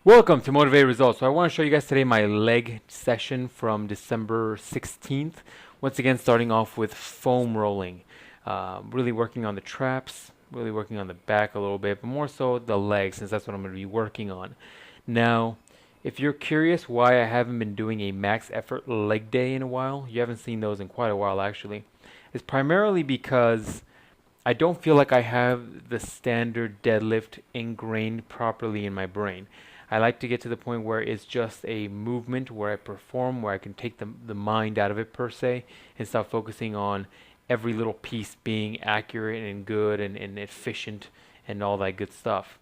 Welcome to Motivated Results. So I want to show you guys today my leg session from December 16th. Once again, starting off with foam rolling. Really working on the traps, really working on the back a little bit, but more so the legs, since that's what I'm going to be working on. Now, if you're curious why I haven't been doing a max effort leg day in a while, you haven't seen those in quite a while actually, it's primarily because I don't feel like I have the standard deadlift ingrained properly in my brain. I like to get to the point where it's just a movement where I perform, where I can take the mind out of it per se, and start focusing on every little piece being accurate and good and efficient and all that good stuff.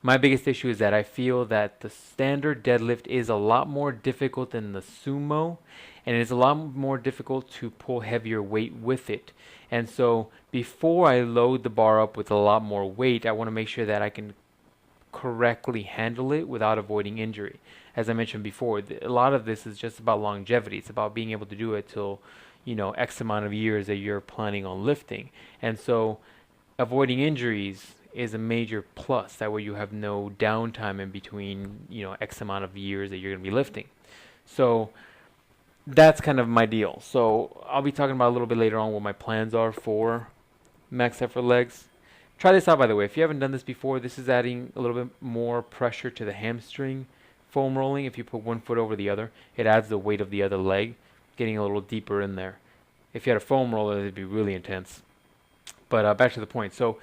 My biggest issue is that I feel that the standard deadlift is a lot more difficult than the sumo, and it's a lot more difficult to pull heavier weight with it. And so before I load the bar up with a lot more weight, I want to make sure that I can correctly handle it without avoiding injury. As I mentioned before, a lot of this is just about longevity. It's about being able to do it till, X amount of years that you're planning on lifting. And so avoiding injuries is a major plus. That way you have no downtime in between, X amount of years that you're going to be lifting. So that's kind of my deal. So I'll be talking about a little bit later on what my plans are for max effort legs. Try this out, by the way. If you haven't done this before, this is adding a little bit more pressure to the hamstring foam rolling. If you put one foot over the other, it adds the weight of the other leg, getting a little deeper in there. If you had a foam roller, it'd be really intense. But back to the point. So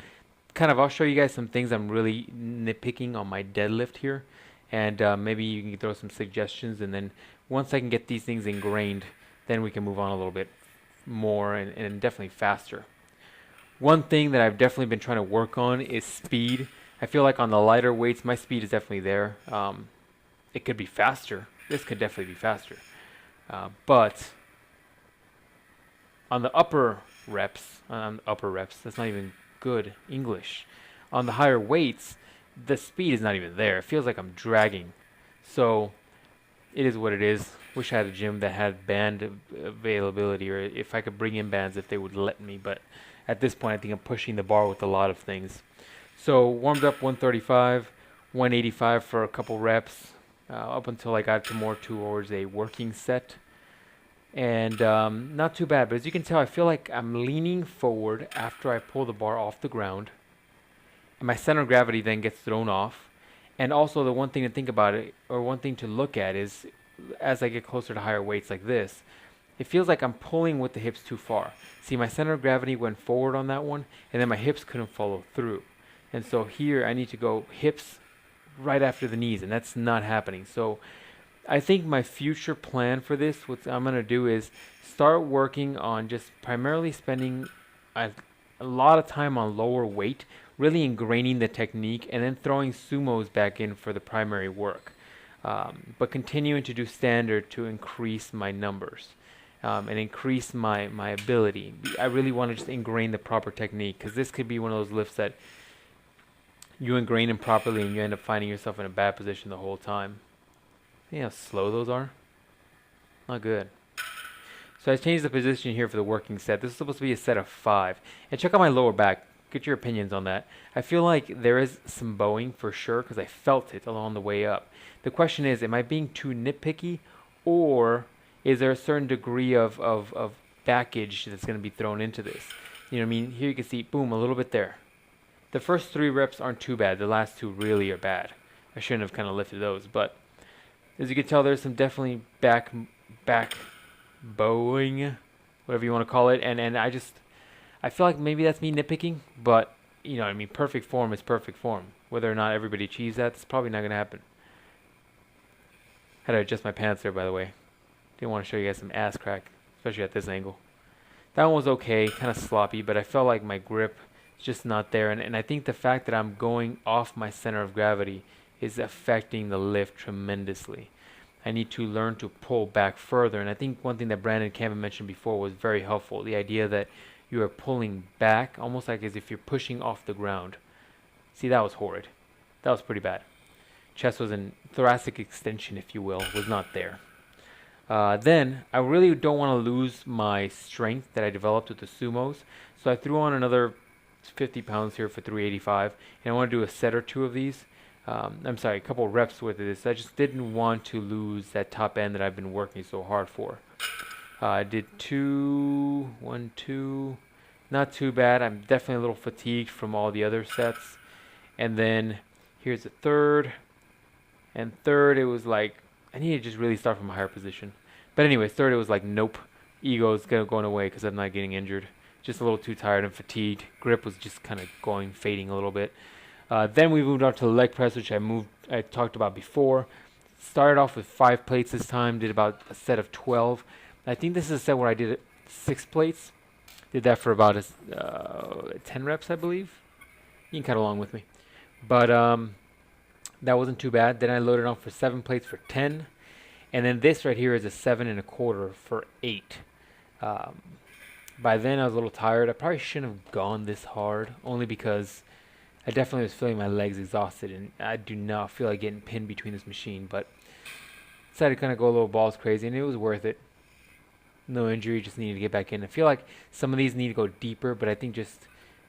I'll show you guys some things I'm really nitpicking on my deadlift here, and maybe you can throw some suggestions, and then once I can get these things ingrained, then we can move on a little bit more and definitely faster. One thing that I've definitely been trying to work on is speed. I feel like on the lighter weights, my speed is definitely there. It could be faster. This could definitely be faster. But on the upper reps, that's not even good English. On the higher weights, the speed is not even there. It feels like I'm dragging. So it is what it is. Wish I had a gym that had band availability, or if I could bring in bands if they would let me. But at this point, I think I'm pushing the bar with a lot of things. So warmed up 135, 185 for a couple reps, up until I got to more towards a working set. And not too bad, but as you can tell, I feel like I'm leaning forward after I pull the bar off the ground. And my center of gravity then gets thrown off. And also the one thing to think about it, or one thing to look at is, as I get closer to higher weights like this, it feels like I'm pulling with the hips too far. See, my center of gravity went forward on that one, and then my hips couldn't follow through. And so here I need to go hips right after the knees, and that's not happening. So I think my future plan for this, what I'm going to do is start working on just primarily spending a lot of time on lower weight, really ingraining the technique, and then throwing sumos back in for the primary work. But continuing to do standard to increase my numbers. And increase my ability. I really want to just ingrain the proper technique, because this could be one of those lifts that you ingrain them properly and you end up finding yourself in a bad position the whole time. See how slow those are? Not good. So I changed the position here for the working set. This is supposed to be a set of 5. And check out my lower back. Get your opinions on that. I feel like there is some bowing for sure, because I felt it along the way up. The question is, am I being too nitpicky, or is there a certain degree of baggage that's going to be thrown into this? You know what I mean? Here you can see, boom, a little bit there. The first 3 reps aren't too bad. The last 2 really are bad. I shouldn't have kind of lifted those. But as you can tell, there's some definitely back bowing, whatever you want to call it. And I feel like maybe that's me nitpicking. But, you know what I mean? Perfect form is perfect form. Whether or not everybody achieves that, it's probably not going to happen. Had to adjust my pants there, by the way. Didn't want to show you guys some ass crack, especially at this angle. That one was okay, kind of sloppy, but I felt like my grip is just not there. And I think the fact that I'm going off my center of gravity is affecting the lift tremendously. I need to learn to pull back further. And I think one thing that Brandon Cameron mentioned before was very helpful. The idea that you are pulling back, almost like as if you're pushing off the ground. See, that was horrid. That was pretty bad. Chest was in thoracic extension, if you will, was not there. Then I really don't want to lose my strength that I developed with the sumos, so I threw on another 50 pounds here for 385, and I want to do a set or 2 of these. I'm sorry, a couple reps with this. I just didn't want to lose that top end that I've been working so hard for. I did 2, 1, 2. Not too bad. I'm definitely a little fatigued from all the other sets. And then here's the third. And third, it was like, I need to just really start from a higher position. But anyways, third, it was like, nope. Ego's going away because I'm not getting injured. Just a little too tired and fatigued. Grip was just kind of fading a little bit. Then we moved on to the leg press, which I talked about before. Started off with 5 plates this time. Did about a set of 12. I think this is a set where I did 6 plates. Did that for about 10 reps, I believe. You can cut along with me. But that wasn't too bad. Then I loaded on for 7 plates for 10. And then this right here is a 7 1/4 for 8. By then I was a little tired. I probably shouldn't have gone this hard, only because I definitely was feeling my legs exhausted, and I do not feel like getting pinned between this machine, but decided to kind of go a little balls crazy, and it was worth it. No injury, just needed to get back in. I feel like some of these need to go deeper, but I think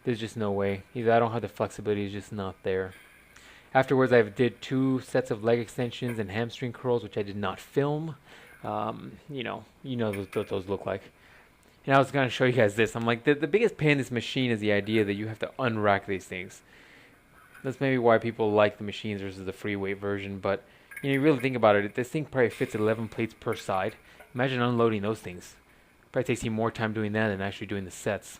there's just no way. Either I don't have the flexibility, it's just not there. Afterwards, I did 2 sets of leg extensions and hamstring curls, which I did not film. You know what those look like. And I was going to show you guys this. I'm like, the biggest pain in this machine is the idea that you have to unrack these things. That's maybe why people like the machines versus the free weight version. But you really think about it, this thing probably fits 11 plates per side. Imagine unloading those things. Probably takes you more time doing that than actually doing the sets.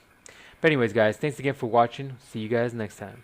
But anyways, guys, thanks again for watching. See you guys next time.